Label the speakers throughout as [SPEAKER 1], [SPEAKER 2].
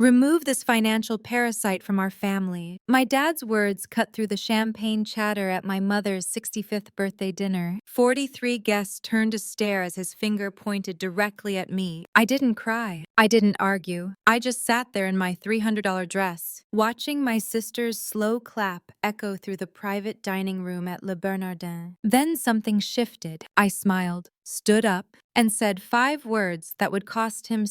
[SPEAKER 1] Remove this financial parasite from our family. My dad's words cut through the champagne chatter at my mother's 65th birthday dinner. 43 guests turned to stare as his finger pointed directly at me. I didn't cry. I didn't argue. I just sat there in my $300 dress, watching my sister's slow clap echo through the private dining room at Le Bernardin. Then something shifted. I smiled, stood up, and said 5 words that would cost him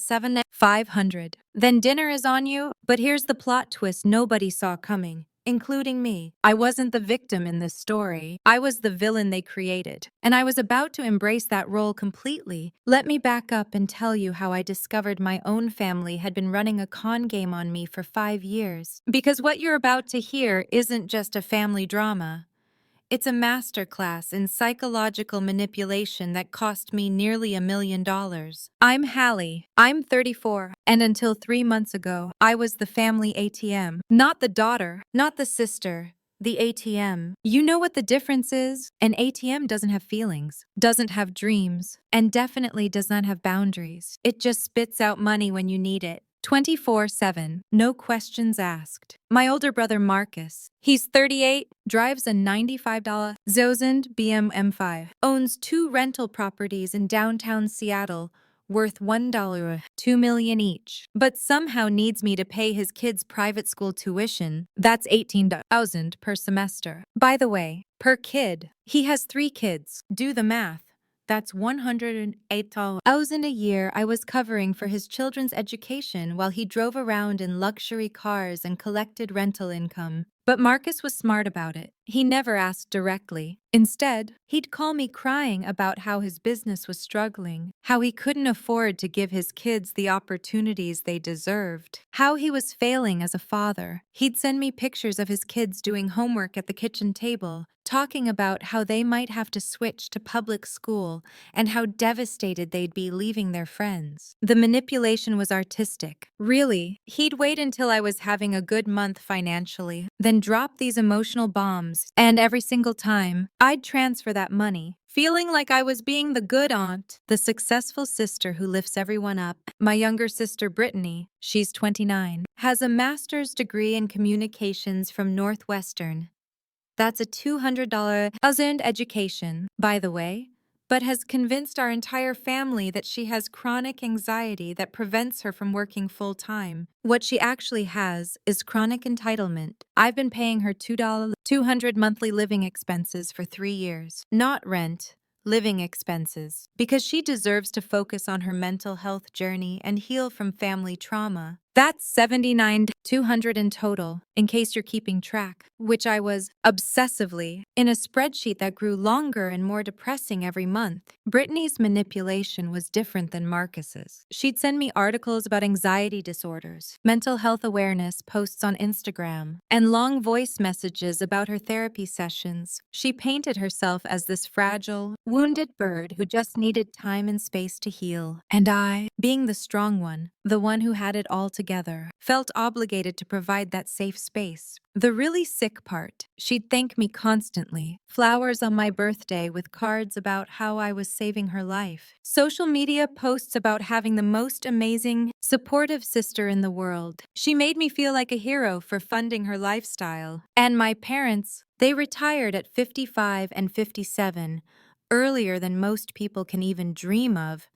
[SPEAKER 1] 500. Then dinner is on you, but here's the plot twist nobody saw coming, including me. I wasn't the victim in this story. I was the villain they created, and I was about to embrace that role completely. Let me back up and tell you how I discovered my own family had been running a con game on me for 5 years. Because what you're about to hear isn't just a family drama. It's a masterclass in psychological manipulation that cost me nearly $1 million. I'm Hallie. I'm 34, and until 3 months ago, I was the family ATM. Not the daughter, not the sister, the ATM. You know what the difference is? An ATM doesn't have feelings, doesn't have dreams, and definitely does not have boundaries. It just spits out money when you need it. 24/7, no questions asked. My older brother Marcus, he's 38, drives a $95 Zozend BM M5, owns 2 rental properties in downtown Seattle, worth $1, $2 million each, but somehow needs me to pay his kids' private school tuition. That's $18,000 per semester. By the way, per kid. He has 3 kids. Do the math. That's $108,000 a year I was covering for his children's education while he drove around in luxury cars and collected rental income. But Marcus was smart about it. He never asked directly. Instead, he'd call me crying about how his business was struggling, how he couldn't afford to give his kids the opportunities they deserved, how he was failing as a father. He'd send me pictures of his kids doing homework at the kitchen table, talking about how they might have to switch to public school and how devastated they'd be leaving their friends. The manipulation was artistic. Really, he'd wait until I was having a good month financially, then drop these emotional bombs, and every single time, I'd transfer that money, feeling like I was being the good aunt, the successful sister who lifts everyone up. My younger sister Brittany, she's 29, has a master's degree in communications from Northwestern. That's a $200,000 education, by the way, but has convinced our entire family that she has chronic anxiety that prevents her from working full-time. What she actually has is chronic entitlement. I've been paying her $200 monthly living expenses for 3 years. Not rent, living expenses. Because she deserves to focus on her mental health journey and heal from family trauma. That's $79,200 in total, in case you're keeping track, which I was, obsessively, in a spreadsheet that grew longer and more depressing every month. Brittany's manipulation was different than Marcus's. She'd send me articles about anxiety disorders, mental health awareness posts on Instagram, and long voice messages about her therapy sessions. She painted herself as this fragile, wounded bird who just needed time and space to heal. And I, being the strong one, the one who had it all together, felt obligated to provide that safe space. The really sick part, she'd thank me constantly. Flowers on my birthday with cards about how I was saving her life. Social media posts about having the most amazing, supportive sister in the world. She made me feel like a hero for funding her lifestyle. And my parents, they retired at 55 and 57, earlier than most people can even dream of.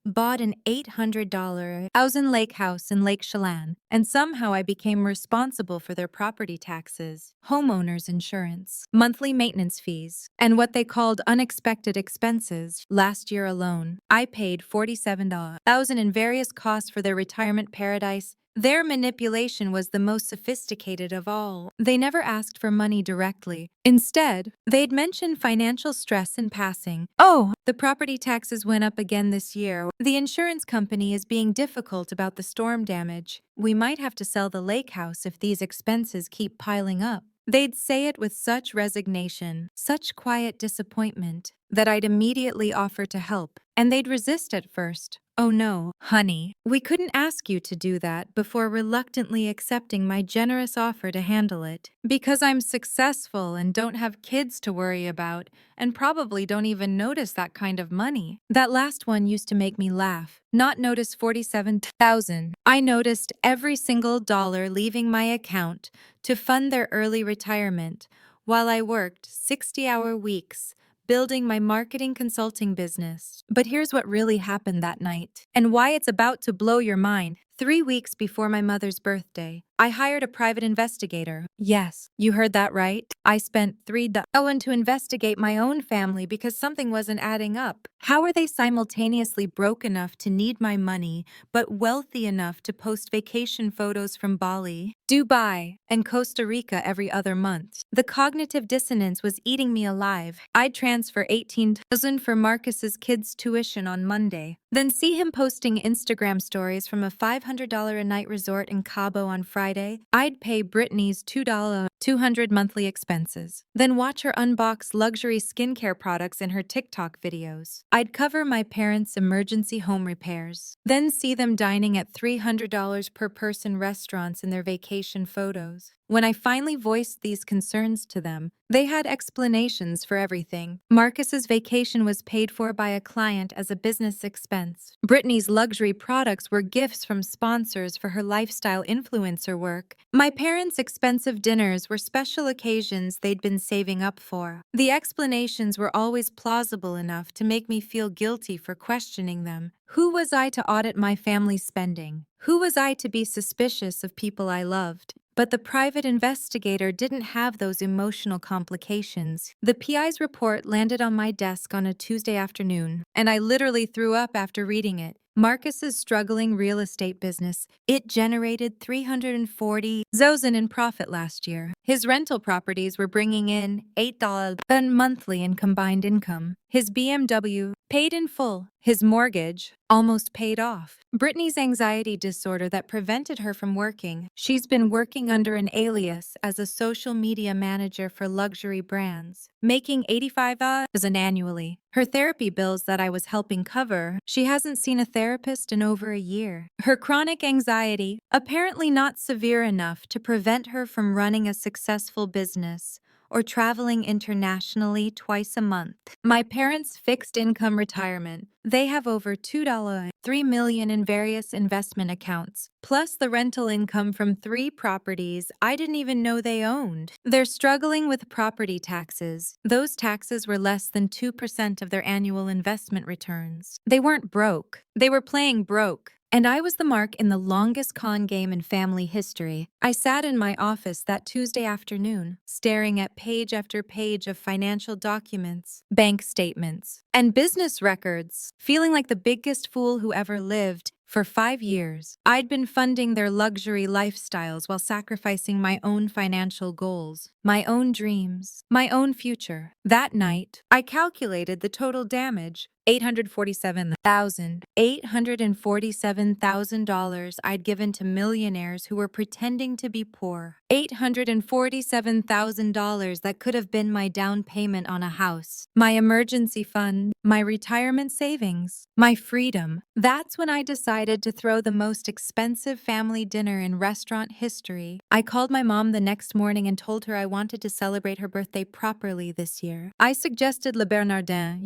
[SPEAKER 1] Bought an $800 thousand lake house in Lake Chelan, and somehow I became responsible for their property taxes, homeowners insurance, monthly maintenance fees, and what they called unexpected expenses. Last year alone, I paid $47,000 in various costs for their retirement paradise. Their manipulation was the most sophisticated of all. They never asked for money directly. Instead, they'd mention financial stress in passing. Oh, the property taxes went up again this year. The insurance company is being difficult about the storm damage. We might have to sell the lake house if these expenses keep piling up. They'd say it with such resignation, such quiet disappointment, that I'd immediately offer to help, and they'd resist at first, "Oh no, honey, we couldn't ask you to do that," before reluctantly accepting my generous offer to handle it. Because I'm successful and don't have kids to worry about, and probably don't even notice that kind of money. That last one used to make me laugh. Not notice 47,000. I noticed every single dollar leaving my account to fund their early retirement while I worked 60-hour weeks building my marketing consulting business. But here's what really happened that night, and why it's about to blow your mind. 3 weeks before my mother's birthday, I hired a private investigator. Yes, you heard that right. I spent $3 to investigate my own family because something wasn't adding up. How are they simultaneously broke enough to need my money, but wealthy enough to post vacation photos from Bali, Dubai, and Costa Rica every other month? The cognitive dissonance was eating me alive. I'd transfer $18,000 for Marcus's kids' tuition on Monday, then see him posting Instagram stories from a $500 a night resort in Cabo on Friday. I'd pay Brittany's $200 monthly expenses, then watch her unbox luxury skincare products in her TikTok videos. I'd cover my parents' emergency home repairs, then see them dining at $300 per person restaurants in their vacation photos. When I finally voiced these concerns to them, they had explanations for everything. Marcus's vacation was paid for by a client as a business expense. Brittany's luxury products were gifts from sponsors for her lifestyle influencer work. My parents' expensive dinners were special occasions they'd been saving up for. The explanations were always plausible enough to make me feel guilty for questioning them. Who was I to audit my family's spending? Who was I to be suspicious of people I loved? But the private investigator didn't have those emotional complications. The PI's report landed on my desk on a Tuesday afternoon, and I literally threw up after reading it. Marcus's struggling real estate business, it generated $340,000 in profit last year. His rental properties were bringing in $8 monthly in combined income. His BMW paid in full. His mortgage almost paid off. Brittany's anxiety disorder that prevented her from working. She's been working under an alias as a social media manager for luxury brands, making $85,000 annually. Her therapy bills that I was helping cover, she hasn't seen a therapist in over a year. Her chronic anxiety, apparently not severe enough to prevent her from running a successful business or traveling internationally twice a month. My parents' fixed income retirement. They have over $3 million in various investment accounts, plus the rental income from 3 properties I didn't even know they owned. They're struggling with property taxes. Those taxes were less than 2% of their annual investment returns. They weren't broke. They were playing broke. And I was the mark in the longest con game in family history. I sat in my office that Tuesday afternoon, staring at page after page of financial documents, bank statements, and business records, feeling like the biggest fool who ever lived. For 5 years, I'd been funding their luxury lifestyles while sacrificing my own financial goals, my own dreams, my own future. That night, I calculated the total damage. $847,000 I'd given to millionaires who were pretending to be poor. $847,000 that could have been my down payment on a house, my emergency fund, my retirement savings, my freedom. That's when I decided to throw the most expensive family dinner in restaurant history. I called my mom the next morning and told her I wanted to celebrate her birthday properly this year. I suggested Le Bernardin,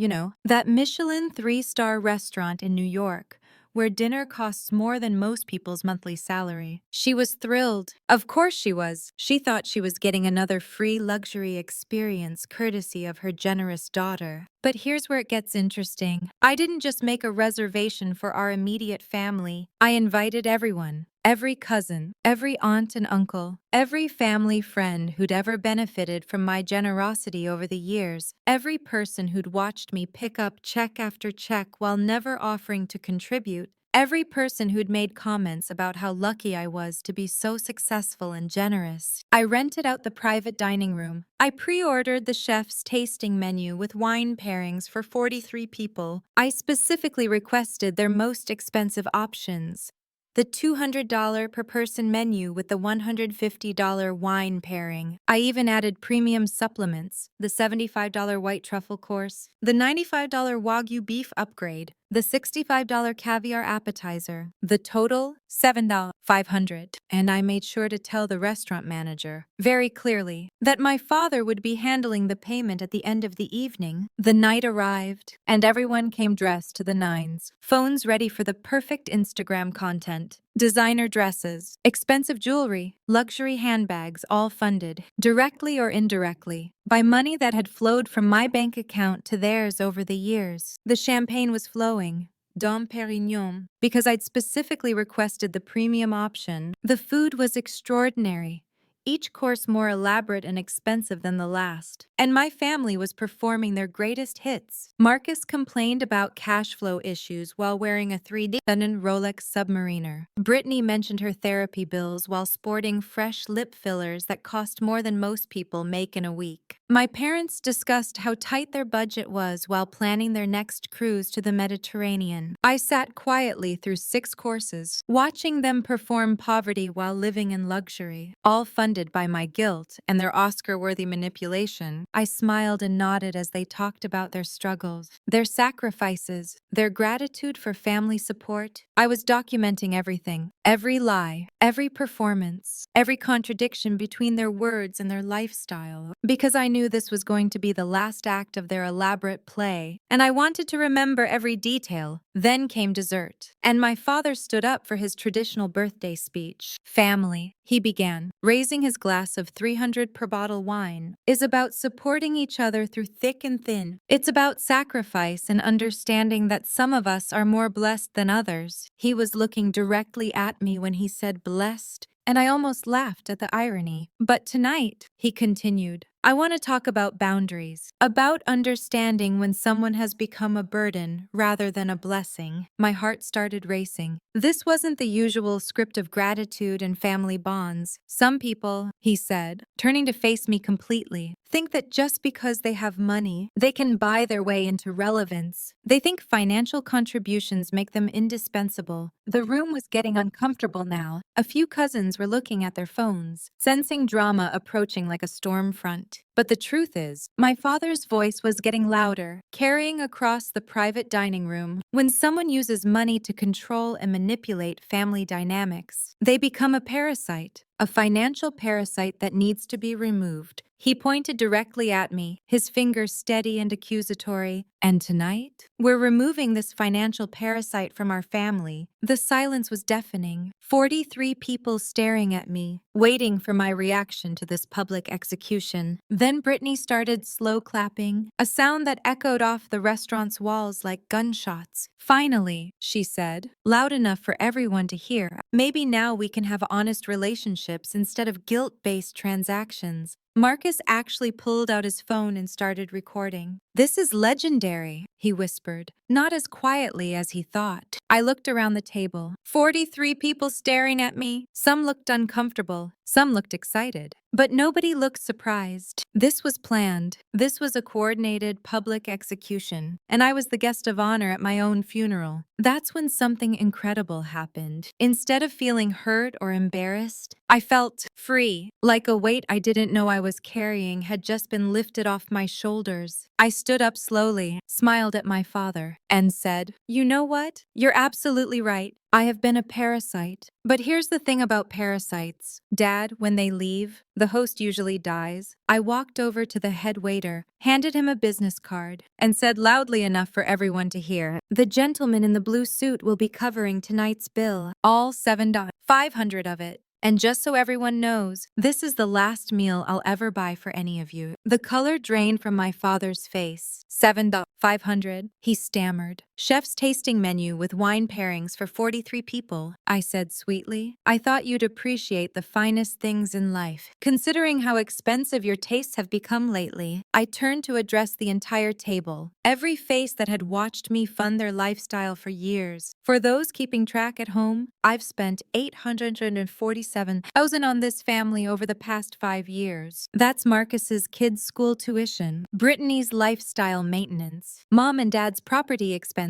[SPEAKER 1] that Michelin 3-star restaurant in New York, where dinner costs more than most people's monthly salary. She was thrilled. Of course she was. She thought she was getting another free luxury experience courtesy of her generous daughter. But here's where it gets interesting. I didn't just make a reservation for our immediate family. I invited everyone. Every cousin, every aunt and uncle, every family friend who'd ever benefited from my generosity over the years, every person who'd watched me pick up check after check while never offering to contribute, every person who'd made comments about how lucky I was to be so successful and generous. I rented out the private dining room. I pre-ordered the chef's tasting menu with wine pairings for 43 people. I specifically requested their most expensive options. The $200 per person menu with the $150 wine pairing. I even added premium supplements, the $75 white truffle course, the $95 Wagyu beef upgrade, the $65 caviar appetizer. The total, $7,500. And I made sure to tell the restaurant manager, very clearly, that my father would be handling the payment at the end of the evening. The night arrived, and everyone came dressed to the nines. Phones ready for the perfect Instagram content. Designer dresses, expensive jewelry, luxury handbags, all funded, directly or indirectly, by money that had flowed from my bank account to theirs over the years. The champagne was flowing. Dom Perignon, because I'd specifically requested the premium option. The food was extraordinary, each course more elaborate and expensive than the last. And my family was performing their greatest hits. Marcus complained about cash flow issues while wearing a 3D Rolex Submariner. Brittany mentioned her therapy bills while sporting fresh lip fillers that cost more than most people make in a week. My parents discussed how tight their budget was while planning their next cruise to the Mediterranean. I sat quietly through 6 courses, watching them perform poverty while living in luxury, all funded by my guilt and their Oscar-worthy manipulation. I smiled and nodded as they talked about their struggles, their sacrifices, their gratitude for family support. I was documenting everything, every lie, every performance, every contradiction between their words and their lifestyle, because I knew this was going to be the last act of their elaborate play, and I wanted to remember every detail. Then came dessert, and my father stood up for his traditional birthday speech. Family, he began, raising his glass of 300 per bottle wine, is about supporting each other through thick and thin. It's about sacrifice and understanding that some of us are more blessed than others. He was looking directly at me when he said blessed, and I almost laughed at the irony. But tonight, he continued, I want to talk about boundaries, about understanding when someone has become a burden rather than a blessing. My heart started racing. This wasn't the usual script of gratitude and family bonds. Some people, he said, turning to face me completely, think that just because they have money, they can buy their way into relevance. They think financial contributions make them indispensable. The room was getting uncomfortable now. A few cousins were looking at their phones, sensing drama approaching like a storm front. But the truth is, my father's voice was getting louder, carrying across the private dining room. When someone uses money to control and manipulate family dynamics, they become a parasite. A financial parasite that needs to be removed. He pointed directly at me, his finger steady and accusatory. And tonight, we're removing this financial parasite from our family. The silence was deafening. 43 people staring at me, waiting for my reaction to this public execution. Then Brittany started slow clapping, a sound that echoed off the restaurant's walls like gunshots. Finally, she said, loud enough for everyone to hear, maybe now we can have honest relationships instead of guilt-based transactions. Marcus actually pulled out his phone and started recording. This is legendary, he whispered, not as quietly as he thought. I looked around the table. 43 people staring at me. Some looked uncomfortable. Some looked excited. But nobody looked surprised. This was planned. This was a coordinated public execution. And I was the guest of honor at my own funeral. That's when something incredible happened. Instead of feeling hurt or embarrassed, I felt free, like a weight I didn't know I was carrying had just been lifted off my shoulders. I stood up slowly, smiled at my father, and said, you know what? You're absolutely right. I have been a parasite. But here's the thing about parasites. Dad, when they leave, the host usually dies. I walked over to the head waiter, handed him a business card, and said loudly enough for everyone to hear, the gentleman in the blue suit will be covering tonight's bill, all $7,500 of it. And just so everyone knows, this is the last meal I'll ever buy for any of you. The color drained from my father's face. $7,500, he stammered. Chef's tasting menu with wine pairings for 43 people, I said sweetly. I thought you'd appreciate the finest things in life, considering how expensive your tastes have become lately. I turned to address the entire table, every face that had watched me fund their lifestyle for years. For those keeping track at home, I've spent $847,000 on this family over the past 5 years. That's Marcus's kids' school tuition, Brittany's lifestyle maintenance, Mom and Dad's property expenses,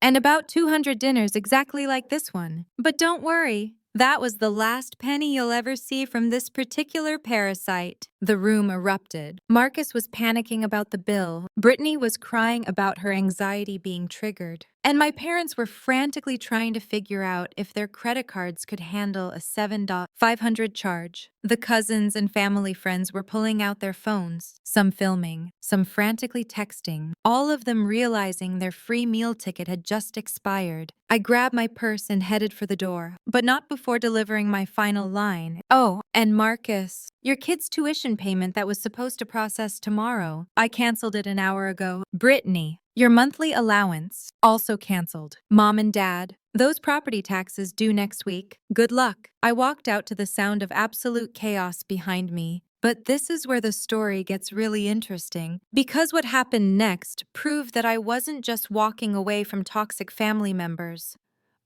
[SPEAKER 1] and about 200 dinners exactly like this one. But don't worry, that was the last penny you'll ever see from this particular parasite. The room erupted. Marcus was panicking about the bill. Brittany was crying about her anxiety being triggered. And my parents were frantically trying to figure out if their credit cards could handle a 7,500 charge. The cousins and family friends were pulling out their phones, some filming, some frantically texting, all of them realizing their free meal ticket had just expired. I grabbed my purse and headed for the door, but not before delivering my final line. Oh, and Marcus, your kid's tuition payment that was supposed to process tomorrow. I canceled it an hour ago. Brittany, your monthly allowance, also canceled. Mom and Dad, those property taxes due next week. Good luck. I walked out to the sound of absolute chaos behind me. But this is where the story gets really interesting, because what happened next proved that I wasn't just walking away from toxic family members.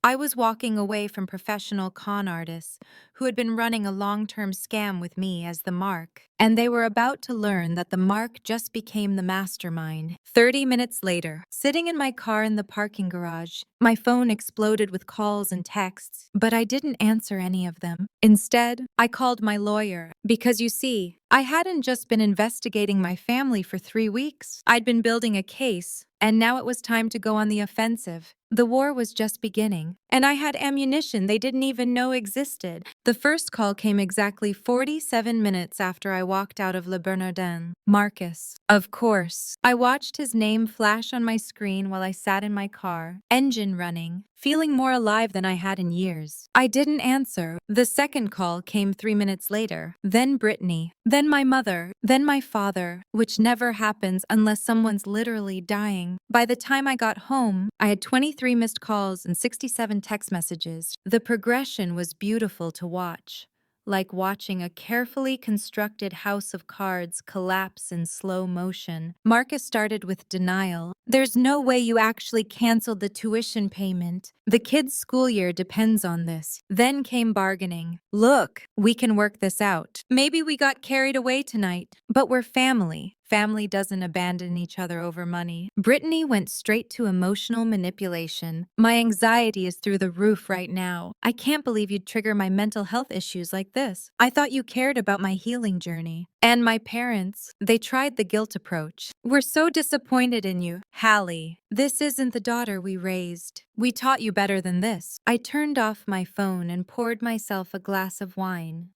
[SPEAKER 1] I was walking away from professional con artists who had been running a long-term scam with me as the mark, and they were about to learn that the mark just became the mastermind. 30 minutes later, sitting in my car in the parking garage, my phone exploded with calls and texts, but I didn't answer any of them. Instead, I called my lawyer, because you see, I hadn't just been investigating my family for 3 weeks. I'd been building a case, and now it was time to go on the offensive. The war was just beginning, and I had ammunition they didn't even know existed. The first call came exactly 47 minutes after I walked out of Le Bernardin. Marcus. Of course. I watched his name flash on my screen while I sat in my car, engine running, feeling more alive than I had in years. I didn't answer. The second call came 3 minutes later. Then Brittany. Then my mother. Then my father, which never happens unless someone's literally dying. By the time I got home, I had 23 missed calls and 67 text messages. The progression was beautiful to watch, like watching a carefully constructed house of cards collapse in slow motion. Marcus started with denial. There's no way you actually canceled the tuition payment. The kid's school year depends on this. Then came bargaining. Look, we can work this out. Maybe we got carried away tonight, but we're family. Family doesn't abandon each other over money. Brittany went straight to emotional manipulation. My anxiety is through the roof right now. I can't believe you'd trigger my mental health issues like this. I thought you cared about my healing journey. And my parents, they tried the guilt approach. We're so disappointed in you. Hallie, this isn't the daughter we raised. We taught you better than this. I turned off my phone and poured myself a glass of wine.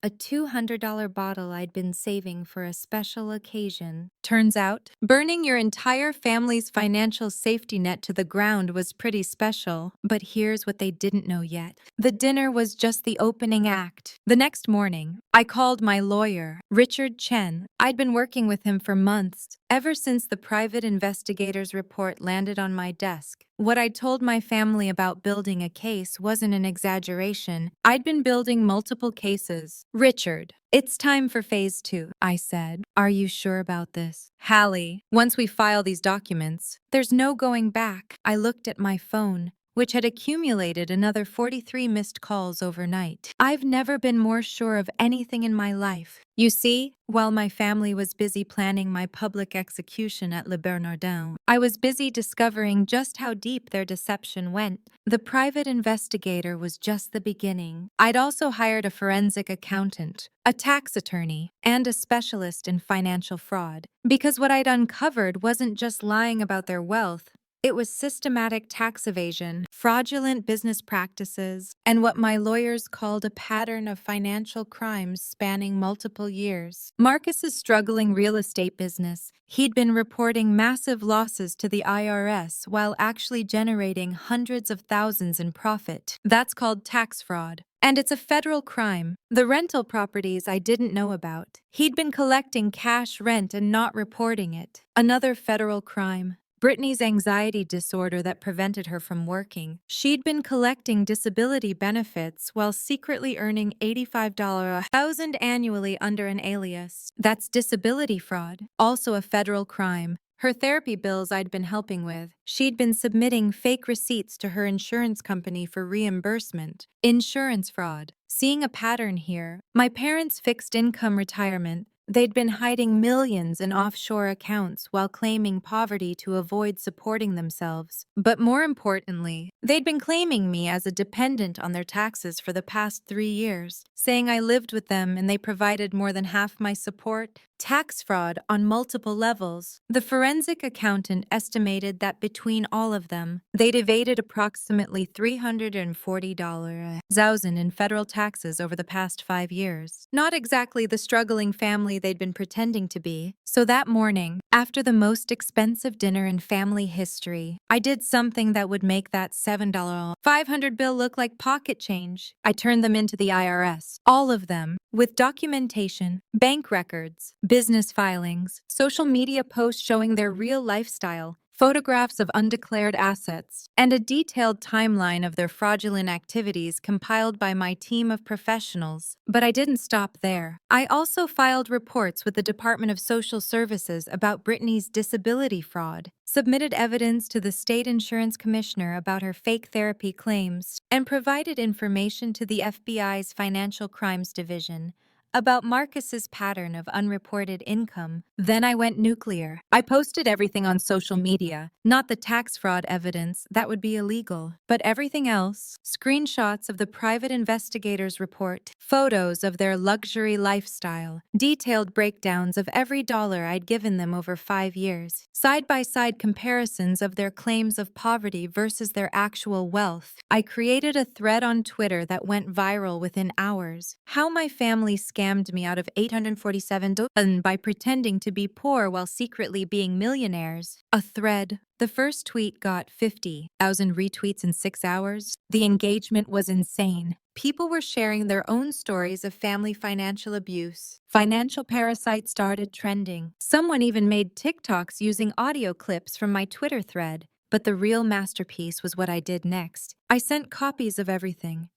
[SPEAKER 1] A $200 bottle I'd been saving for a special occasion. Turns out, burning your entire family's financial safety net to the ground was pretty special. But here's what they didn't know yet. The dinner was just the opening act. The next morning, I called my lawyer, Richard Chen. I'd been working with him for months, ever since the private investigator's report landed on my desk. What I'd told my family about building a case wasn't an exaggeration. I'd been building multiple cases. Richard, it's time for phase 2, I said. Are you sure about this? Hallie, once we file these documents, there's no going back. I looked at my phone, which had accumulated another 43 missed calls overnight. I've never been more sure of anything in my life. You see, while my family was busy planning my public execution at Le Bernardin, I was busy discovering just how deep their deception went. The private investigator was just the beginning. I'd also hired a forensic accountant, a tax attorney, and a specialist in financial fraud, because what I'd uncovered wasn't just lying about their wealth. It was systematic tax evasion, fraudulent business practices, and what my lawyers called a pattern of financial crimes spanning multiple years. Marcus's struggling real estate business. He'd been reporting massive losses to the IRS while actually generating hundreds of thousands in profit. That's called tax fraud. And it's a federal crime. The rental properties I didn't know about. He'd been collecting cash rent and not reporting it. Another federal crime. Brittany's anxiety disorder that prevented her from working. She'd been collecting disability benefits while secretly earning $85,000 annually under an alias. That's disability fraud, also a federal crime. Her therapy bills I'd been helping with. She'd been submitting fake receipts to her insurance company for reimbursement. Insurance fraud. Seeing a pattern here. My parents' fixed income retirement. They'd been hiding millions in offshore accounts while claiming poverty to avoid supporting themselves. But more importantly, they'd been claiming me as a dependent on their taxes for the past 3 years, saying I lived with them and they provided more than half my support. Tax fraud on multiple levels. The forensic accountant estimated that between all of them, they'd evaded approximately $340,000 in federal taxes over the past 5 years. Not exactly the struggling family they'd been pretending to be. So that morning, after the most expensive dinner in family history, I did something that would make that $7 500 bill look like pocket change. I turned them into the IRS. All of them, with documentation, bank records, business filings, social media posts showing their real lifestyle, photographs of undeclared assets, and a detailed timeline of their fraudulent activities compiled by my team of professionals. But I didn't stop there. I also filed reports with the Department of Social Services about Brittany's disability fraud, submitted evidence to the state insurance commissioner about her fake therapy claims, and provided information to the FBI's Financial Crimes Division about Marcus's pattern of unreported income. Then I went nuclear. I posted everything on social media, not the tax fraud evidence, that would be illegal, but everything else, screenshots of the private investigator's report, photos of their luxury lifestyle, detailed breakdowns of every dollar I'd given them over 5 years, side-by-side comparisons of their claims of poverty versus their actual wealth. I created a thread on Twitter that went viral within hours. How my family scammed me out of $847 by pretending to be poor while secretly being millionaires. A thread. The first tweet got 50,000 retweets in 6 hours. The engagement was insane. People were sharing their own stories of family financial abuse. Financial Parasite started trending. Someone even made TikToks using audio clips from my Twitter thread. But the real masterpiece was what I did next. I sent copies of everything.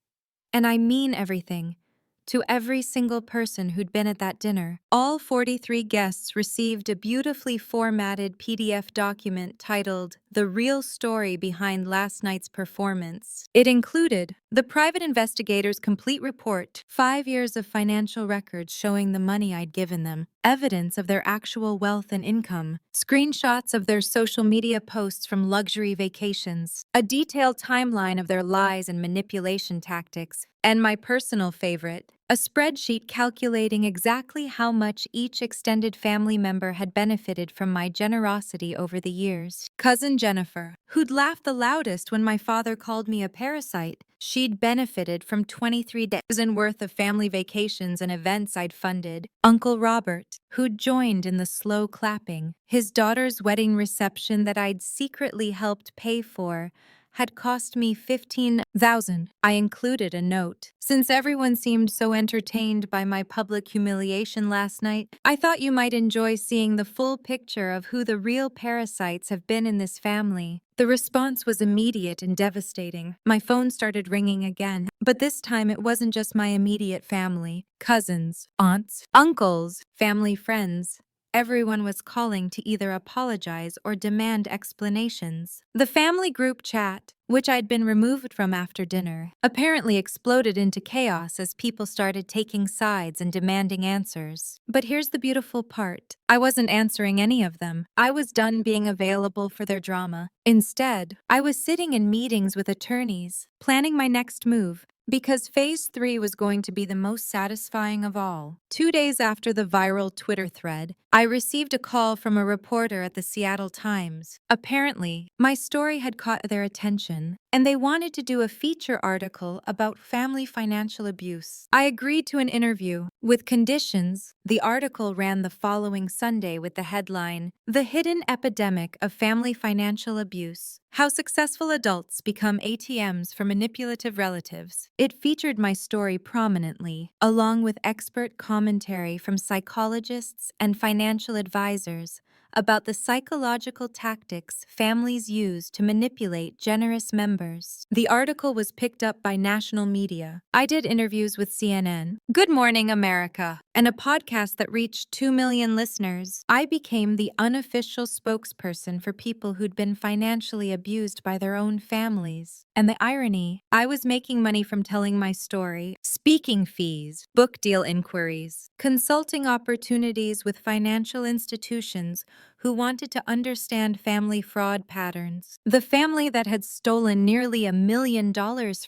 [SPEAKER 1] And I mean everything. To every single person who'd been at that dinner. All 43 guests received a beautifully formatted PDF document titled The Real Story Behind Last Night's Performance. It included the private investigator's complete report, 5 years of financial records showing the money I'd given them, evidence of their actual wealth and income, screenshots of their social media posts from luxury vacations, a detailed timeline of their lies and manipulation tactics, and my personal favorite, a spreadsheet calculating exactly how much each extended family member had benefited from my generosity over the years. Cousin Jennifer, who'd laughed the loudest when my father called me a parasite, she'd benefited from 23 days worth of family vacations and events I'd funded. Uncle Robert, who'd joined in the slow clapping, his daughter's wedding reception that I'd secretly helped pay for, had cost me $15,000. I included a note. Since everyone seemed so entertained by my public humiliation last night, I thought you might enjoy seeing the full picture of who the real parasites have been in this family. The response was immediate and devastating. My phone started ringing again, but this time it wasn't just my immediate family. Cousins, aunts, uncles, family friends. Everyone was calling to either apologize or demand explanations. The family group chat, which I'd been removed from after dinner, apparently exploded into chaos as people started taking sides and demanding answers. But here's the beautiful part. I wasn't answering any of them. I was done being available for their drama. Instead, I was sitting in meetings with attorneys, planning my next move, because Phase 3 was going to be the most satisfying of all. 2 days after the viral Twitter thread, I received a call from a reporter at the Seattle Times. Apparently, my story had caught their attention, and they wanted to do a feature article about family financial abuse. I agreed to an interview. With conditions, the article ran the following Sunday with the headline, The Hidden Epidemic of Family Financial Abuse. How Successful Adults Become ATMs for Manipulative Relatives. It featured my story prominently, along with expert commentary from psychologists and financial advisors about the psychological tactics families use to manipulate generous members. The article was picked up by national media. I did interviews with CNN, Good Morning America, and a podcast that reached 2 million listeners. I became the unofficial spokesperson for people who'd been financially abused by their own families. And the irony, I was making money from telling my story, speaking fees, book deal inquiries, consulting opportunities with financial institutions who wanted to understand family fraud patterns. The family that had stolen nearly $1 million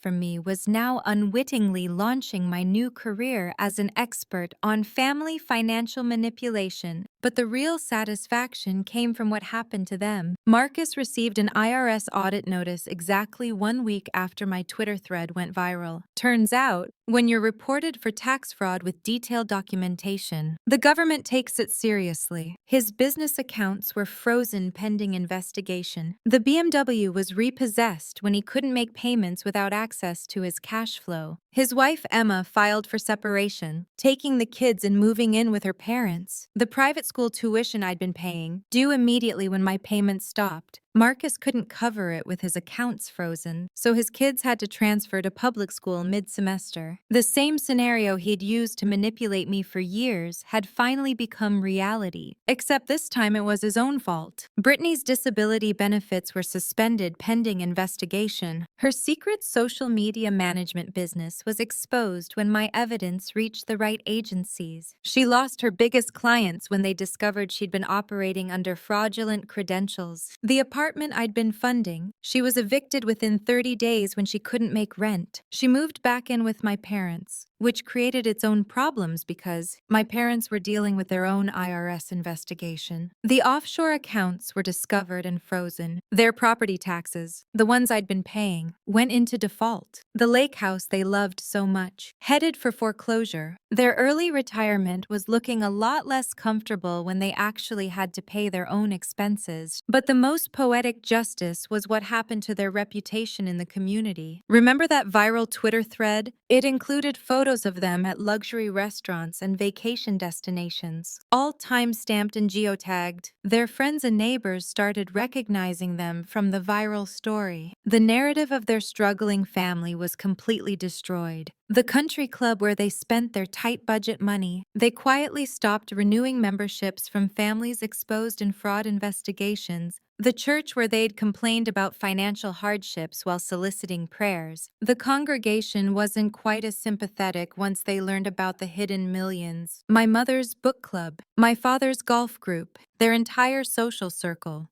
[SPEAKER 1] from me was now unwittingly launching my new career as an expert on family financial manipulation. But the real satisfaction came from what happened to them. Marcus received an IRS audit notice exactly 1 week after my Twitter thread went viral. Turns out, when you're reported for tax fraud with detailed documentation, the government takes it seriously. His business accounts were frozen pending investigation. The BMW was repossessed when he couldn't make payments without access to his cash flow. His wife Emma filed for separation, taking the kids and moving in with her parents. The private school tuition I'd been paying, due immediately when my payments stopped. Marcus couldn't cover it with his accounts frozen, so his kids had to transfer to public school mid-semester. The same scenario he'd used to manipulate me for years had finally become reality, except this time it was his own fault. Brittany's disability benefits were suspended pending investigation. Her secret social media management business was exposed when my evidence reached the right agencies. She lost her biggest clients when they discovered she'd been operating under fraudulent credentials. The apartment I'd been funding, she was evicted within 30 days when she couldn't make rent. She moved back in with my parents, which created its own problems because my parents were dealing with their own IRS investigation. The offshore accounts were discovered and frozen. Their property taxes, the ones I'd been paying, went into default. The lake house they loved so much, headed for foreclosure. Their early retirement was looking a lot less comfortable when they actually had to pay their own expenses. But the most poetic justice was what happened to their reputation in the community. Remember that viral Twitter thread? It included photos of them at luxury restaurants and vacation destinations, all time-stamped and geotagged. Their friends and neighbors started recognizing them from the viral story. The narrative of their struggling family was completely destroyed. The country club where they spent their tight budget money, they quietly stopped renewing memberships from families exposed in fraud investigations. The church where they'd complained about financial hardships while soliciting prayers. The congregation wasn't quite as sympathetic once they learned about the hidden millions. My mother's book club, my father's golf group, their entire social circle.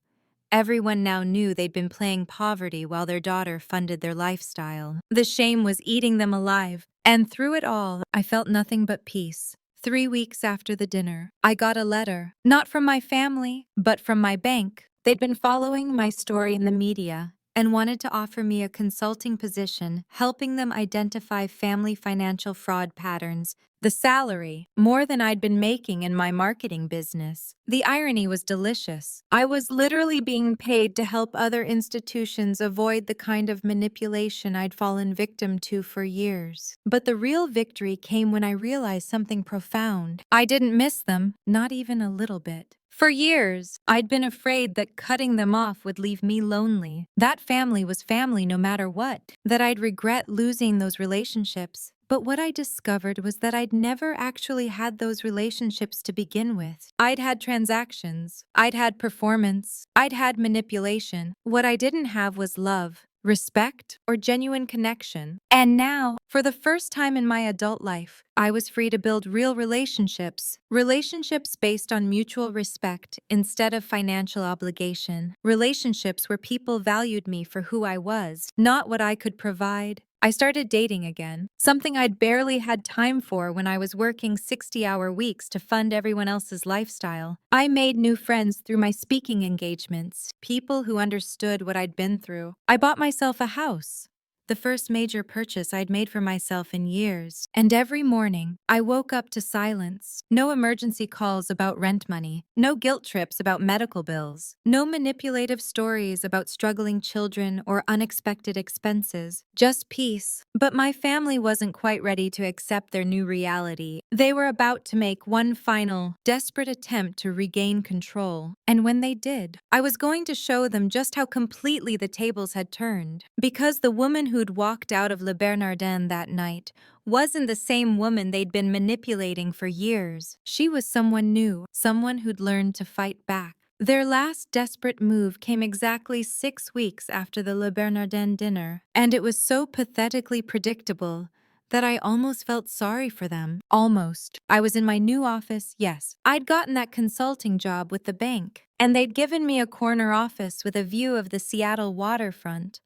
[SPEAKER 1] Everyone now knew they'd been playing poverty while their daughter funded their lifestyle. The shame was eating them alive, and through it all, I felt nothing but peace. 3 weeks after the dinner, I got a letter, not from my family, but from my bank. They'd been following my story in the media and wanted to offer me a consulting position, helping them identify family financial fraud patterns. The salary, more than I'd been making in my marketing business. The irony was delicious. I was literally being paid to help other institutions avoid the kind of manipulation I'd fallen victim to for years. But the real victory came when I realized something profound. I didn't miss them, not even a little bit. For years, I'd been afraid that cutting them off would leave me lonely. That family was family no matter what, that I'd regret losing those relationships. But what I discovered was that I'd never actually had those relationships to begin with. I'd had transactions, I'd had performance, I'd had manipulation. What I didn't have was love, respect, or genuine connection. And now, for the first time in my adult life, I was free to build real relationships. Relationships based on mutual respect instead of financial obligation. Relationships where people valued me for who I was, not what I could provide. I started dating again, something I'd barely had time for when I was working 60-hour weeks to fund everyone else's lifestyle. I made new friends through my speaking engagements, people who understood what I'd been through. I bought myself a house. the first major purchase I'd made for myself in years. And every morning, I woke up to silence. No emergency calls about rent money, no guilt trips about medical bills, no manipulative stories about struggling children or unexpected expenses, just peace. But my family wasn't quite ready to accept their new reality. They were about to make one final, desperate attempt to regain control. And when they did, I was going to show them just how completely the tables had turned. Because the woman who'd walked out of Le Bernardin that night wasn't the same woman they'd been manipulating for years. She was someone new, someone who'd learned to fight back. Their last desperate move came exactly 6 weeks after the Le Bernardin dinner, and it was so pathetically predictable that I almost felt sorry for them. Almost. I was in my new office, yes. I'd gotten that consulting job with the bank, and they'd given me a corner office with a view of the Seattle waterfront.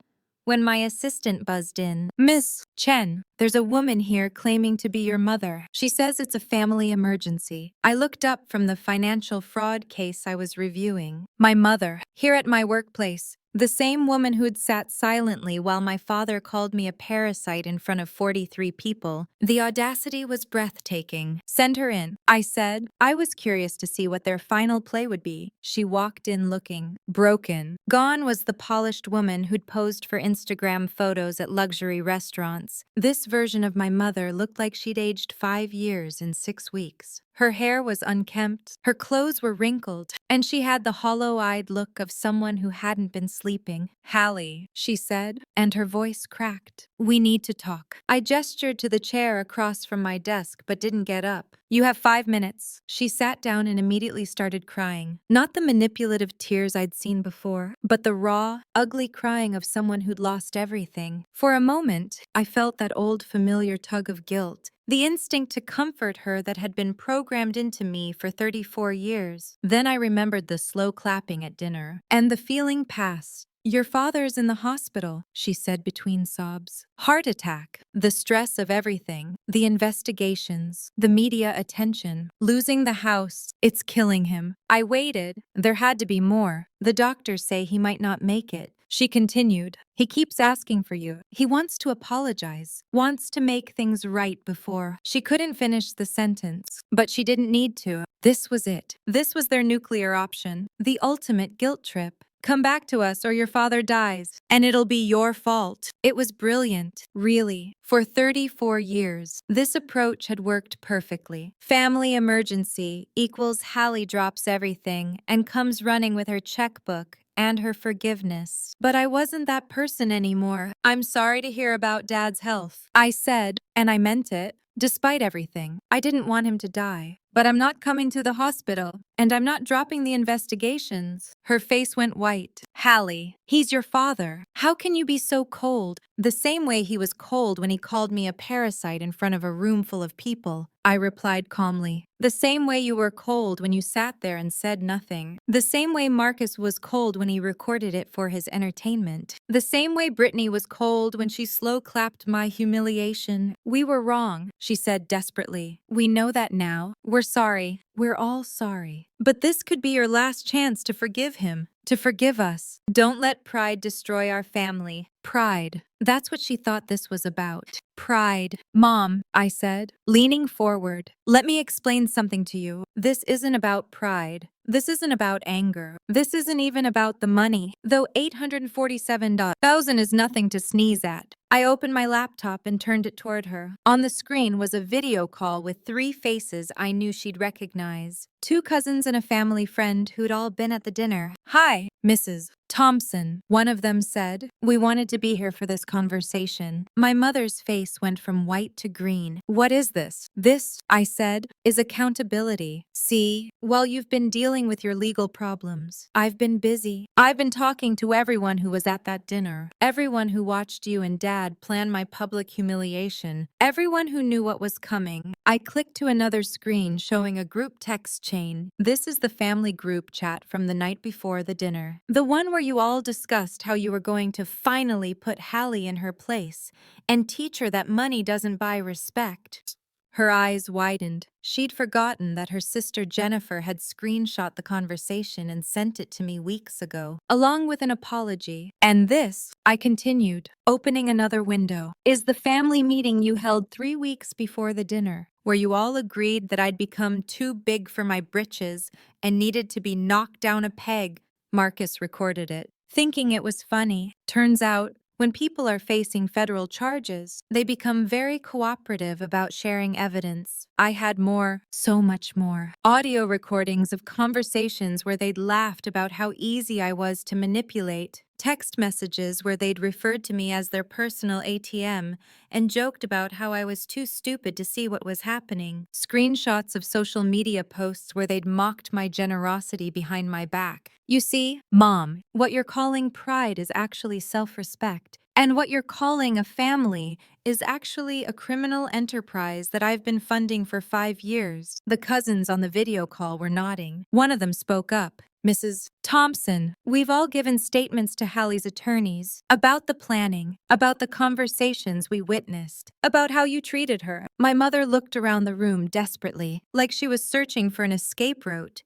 [SPEAKER 1] When my assistant buzzed in, "Miss Chen, there's a woman here claiming to be your mother. She says it's a family emergency." I looked up from the financial fraud case I was reviewing. My mother, here at my workplace. The same woman who'd sat silently while my father called me a parasite in front of 43 people. The audacity was breathtaking. "Send her in," I said. I was curious to see what their final play would be. She walked in looking broken. Gone was the polished woman who'd posed for Instagram photos at luxury restaurants. This version of my mother looked like she'd aged 5 years in 6 weeks. Her hair was unkempt, her clothes were wrinkled, and she had the hollow-eyed look of someone who hadn't been sleeping. "Hallie," she said, and her voice cracked. "We need to talk." I gestured to the chair across from my desk but didn't get up. "You have 5 minutes." She sat down and immediately started crying. Not the manipulative tears I'd seen before, but the raw, ugly crying of someone who'd lost everything. For a moment, I felt that old familiar tug of guilt. The instinct to comfort her that had been programmed into me for 34 years. Then I remembered the slow clapping at dinner, and the feeling passed. "Your father's in the hospital," she said between sobs. "Heart attack." The stress of everything, the investigations, the media attention, losing the house, it's killing him. I waited. There had to be more. "The doctors say he might not make it." She continued, "He keeps asking for you. He wants to apologize, wants to make things right before." She couldn't finish the sentence, but she didn't need to. This was it. This was their nuclear option, the ultimate guilt trip. "Come back to us or your father dies, and it'll be your fault." It was brilliant, really. For 34 years, this approach had worked perfectly. Family emergency equals Hallie drops everything and comes running with her checkbook and her forgiveness. But I wasn't that person anymore. "I'm sorry to hear about Dad's health," I said, and I meant it. Despite everything, I didn't want him to die. "But I'm not coming to the hospital, and I'm not dropping the investigations." Her face went white. "Hallie, he's your father. How can you be so cold?" "The same way he was cold when he called me a parasite in front of a room full of people," I replied calmly. "The same way you were cold when you sat there and said nothing. The same way Marcus was cold when he recorded it for his entertainment. The same way Brittany was cold when she slow-clapped my humiliation." "We were wrong," she said desperately. "We know that now. We're sorry. We're all sorry. But this could be your last chance to forgive him, to forgive us. Don't let pride destroy our family." Pride. That's what she thought this was about. Pride. "Mom," I said, leaning forward, "let me explain something to you. This isn't about pride. This isn't about anger. This isn't even about the money, though $847,000 is nothing to sneeze at." I opened my laptop and turned it toward her. On the screen was a video call with 3 faces I knew she'd recognize. 2 cousins and a family friend who'd all been at the dinner. "Hi, Mrs. Thompson," one of them said. "We wanted to be here for this conversation." My mother's face went from white to green. "What is this?" "This," I said, "is accountability. See, while you've been dealing with your legal problems, I've been busy. I've been talking to everyone who was at that dinner, everyone who watched you and Dad plan my public humiliation, everyone who knew what was coming." I clicked to another screen showing a group text chain. "This is the family group chat from the night before the dinner. The one where you all discussed how you were going to finally put Hallie in her place and teach her that money doesn't buy respect." Her eyes widened. She'd forgotten that her sister Jennifer had screenshot the conversation and sent it to me weeks ago, along with an apology. And this, I continued, opening another window, is the family meeting you held 3 weeks before the dinner, where you all agreed that I'd become too big for my britches and needed to be knocked down a peg. Marcus recorded it, thinking it was funny. Turns out, when people are facing federal charges, they become very cooperative about sharing evidence. I had more, so much more, audio recordings of conversations where they'd laughed about how easy I was to manipulate, text messages where they'd referred to me as their personal ATM and joked about how I was too stupid to see what was happening, screenshots of social media posts where they'd mocked my generosity behind my back. You see, Mom, what you're calling pride is actually self-respect, and what you're calling a family is actually a criminal enterprise that I've been funding for 5 years. The cousins on the video call were nodding. One of them spoke up. Mrs. Thompson, we've all given statements to Hallie's attorneys about the planning, about the conversations we witnessed, about how you treated her. My mother looked around the room desperately, like she was searching for an escape route.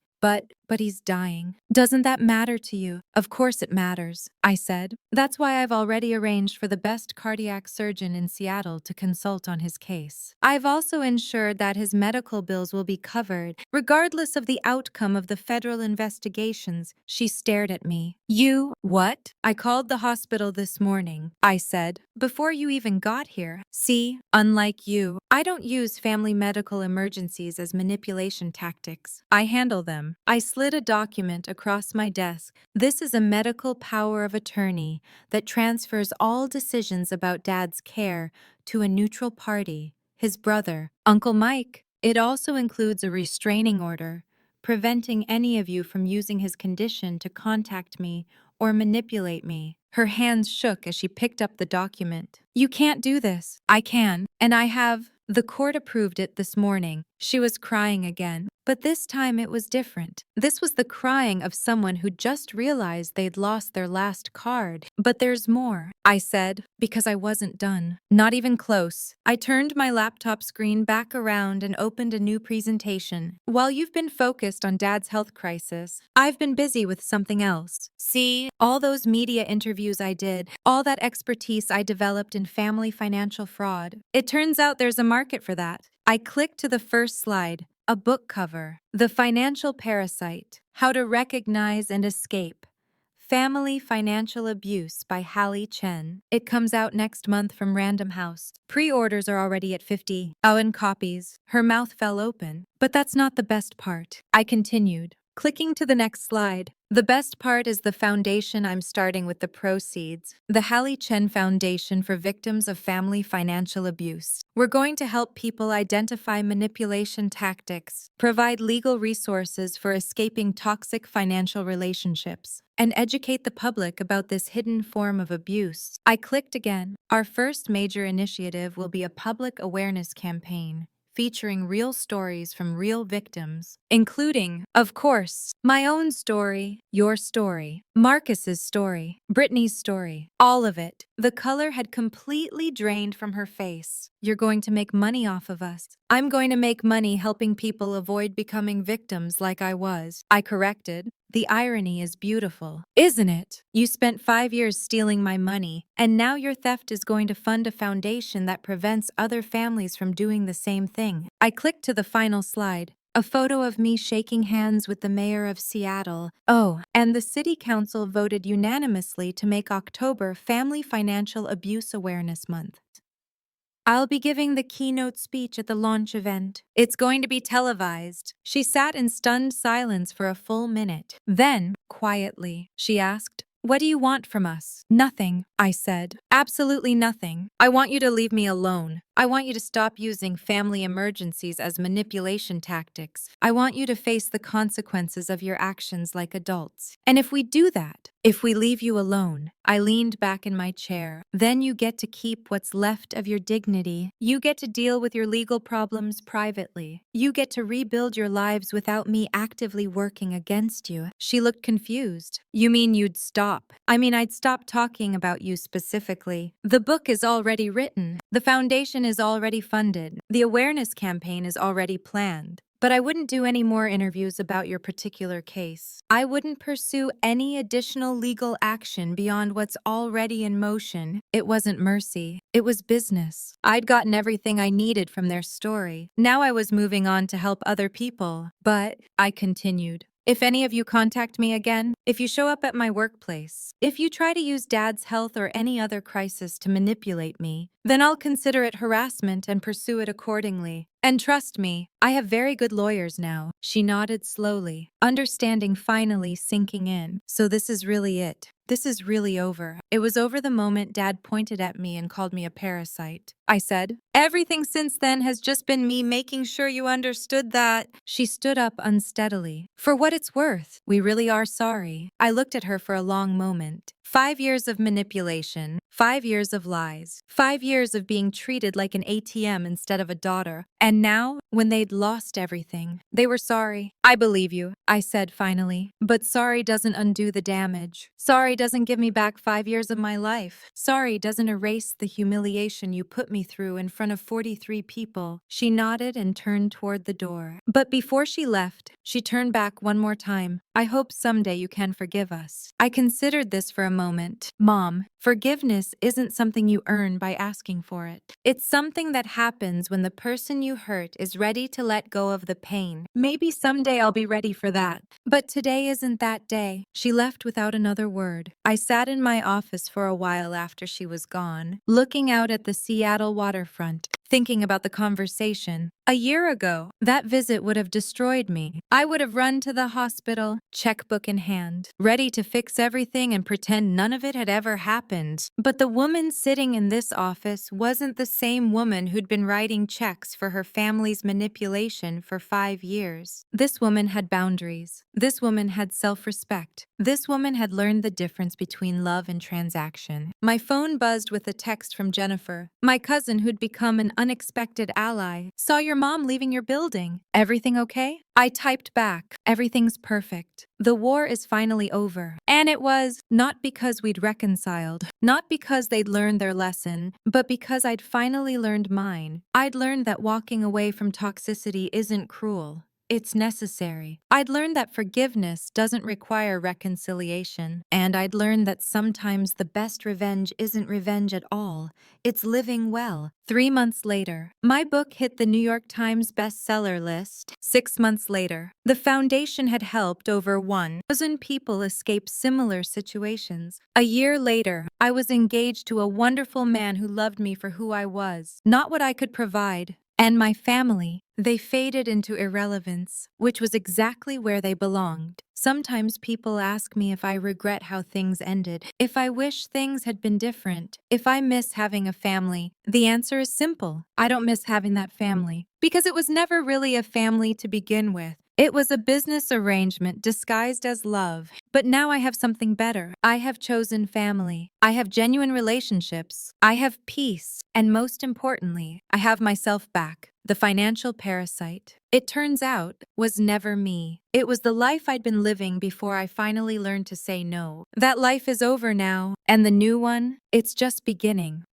[SPEAKER 1] But he's dying. Doesn't that matter to you? Of course it matters, I said. That's why I've already arranged for the best cardiac surgeon in Seattle to consult on his case. I've also ensured that his medical bills will be covered, regardless of the outcome of the federal investigations. She stared at me. You, what? I called the hospital this morning, I said, before you even got here. See, unlike you, I don't use family medical emergencies as manipulation tactics. I handle them. I slid a document across my desk. This is a medical power of attorney that transfers all decisions about Dad's care to a neutral party, his brother, Uncle Mike. It also includes a restraining order, preventing any of you from using his condition to contact me or manipulate me. Her hands shook as she picked up the document. You can't do this. I can, and I have. The court approved it this morning. She was crying again. But this time it was different. This was the crying of someone who just realized they'd lost their last card. But there's more, I said, because I wasn't done. Not even close. I turned my laptop screen back around and opened a new presentation. While you've been focused on Dad's health crisis, I've been busy with something else. See, all those media interviews I did, all that expertise I developed in family financial fraud. It turns out there's a market for that. I clicked to the first slide. A book cover. The Financial Parasite. How to Recognize and Escape. Family Financial Abuse by Hallie Chen. It comes out next month from Random House. Pre-orders are already at 50. And copies. Her mouth fell open. But that's not the best part. I continued, clicking to the next slide. The best part is the foundation I'm starting with the proceeds. The Hallie Chen Foundation for Victims of Family Financial Abuse. We're going to help people identify manipulation tactics, provide legal resources for escaping toxic financial relationships, and educate the public about this hidden form of abuse. I clicked again. Our first major initiative will be a public awareness campaign, featuring real stories from real victims, including, of course, my own story, your story, Marcus's story, Brittany's story, all of it. The color had completely drained from her face. You're going to make money off of us. I'm going to make money helping people avoid becoming victims like I was, I corrected. The irony is beautiful, isn't it? You spent 5 years stealing my money, and now your theft is going to fund a foundation that prevents other families from doing the same thing. I clicked to the final slide. A photo of me shaking hands with the mayor of Seattle. Oh, and the city council voted unanimously to make October Family Financial Abuse Awareness Month. I'll be giving the keynote speech at the launch event. It's going to be televised. She sat in stunned silence for a full minute. Then, quietly, she asked, "What do you want from us?" "Nothing," I said. "Absolutely nothing. I want you to leave me alone. I want you to stop using family emergencies as manipulation tactics. I want you to face the consequences of your actions like adults. And if we do that, if we leave you alone," I leaned back in my chair, "then you get to keep what's left of your dignity. You get to deal with your legal problems privately. You get to rebuild your lives without me actively working against you." She looked confused. "You mean you'd stop?" "I mean I'd stop talking about you specifically. The book is already written. The foundation tuition is already funded. The awareness campaign is already planned. But I wouldn't do any more interviews about your particular case. I wouldn't pursue any additional legal action beyond what's already in motion. It wasn't mercy. It was business. I'd gotten everything I needed from their story. Now I was moving on to help other people. But, I continued, if any of you contact me again, if you show up at my workplace, if you try to use Dad's health or any other crisis to manipulate me, then I'll consider it harassment and pursue it accordingly. And trust me, I have very good lawyers now. She nodded slowly, understanding finally sinking in. So this is really it. This is really over. It was over the moment Dad pointed at me and called me a parasite. I said, everything since then has just been me making sure you understood that. She stood up unsteadily. For what it's worth, we really are sorry. I looked at her for a long moment. 5 years of manipulation, 5 years of lies, 5 years of being treated like an ATM instead of a daughter. And now, when they'd lost everything, they were sorry. I believe you, I said finally. But sorry doesn't undo the damage. Sorry doesn't give me back 5 years of my life. Sorry doesn't erase the humiliation you put me through in front of 43 people. She nodded and turned toward the door. But before she left, she turned back one more time. I hope someday you can forgive us. I considered this for a moment. Mom, forgiveness isn't something you earn by asking for it. It's something that happens when the person you hurt is ready to let go of the pain. Maybe someday I'll be ready for that. But today isn't that day. She left without another word. I sat in my office for a while after she was gone, looking out at the Seattle waterfront, thinking about the conversation. A year ago, that visit would have destroyed me. I would have run to the hospital, checkbook in hand, ready to fix everything and pretend none of it had ever happened. But the woman sitting in this office wasn't the same woman who'd been writing checks for her family's manipulation for 5 years. This woman had boundaries. This woman had self-respect. This woman had learned the difference between love and transaction. My phone buzzed with a text from Jennifer, my cousin who'd become an unexpected ally. Saw your mom leaving your building. Everything okay? I typed back, everything's perfect. The war is finally over. And it was, not because we'd reconciled, not because they'd learned their lesson, but because I'd finally learned mine. I'd learned that walking away from toxicity isn't cruel. It's necessary. I'd learned that forgiveness doesn't require reconciliation. And I'd learned that sometimes the best revenge isn't revenge at all. It's living well. 3 months later, my book hit the New York Times bestseller list. 6 months later, the foundation had helped over 1,000 people escape similar situations. A year later, I was engaged to a wonderful man who loved me for who I was, not what I could provide. And my family, they faded into irrelevance, which was exactly where they belonged. Sometimes people ask me if I regret how things ended, if I wish things had been different, if I miss having a family. The answer is simple. I don't miss having that family, because it was never really a family to begin with. It was a business arrangement disguised as love. But now I have something better. I have chosen family. I have genuine relationships. I have peace. And most importantly, I have myself back. The financial parasite, it turns out, was never me. It was the life I'd been living before I finally learned to say no. That life is over now, and the new one, it's just beginning.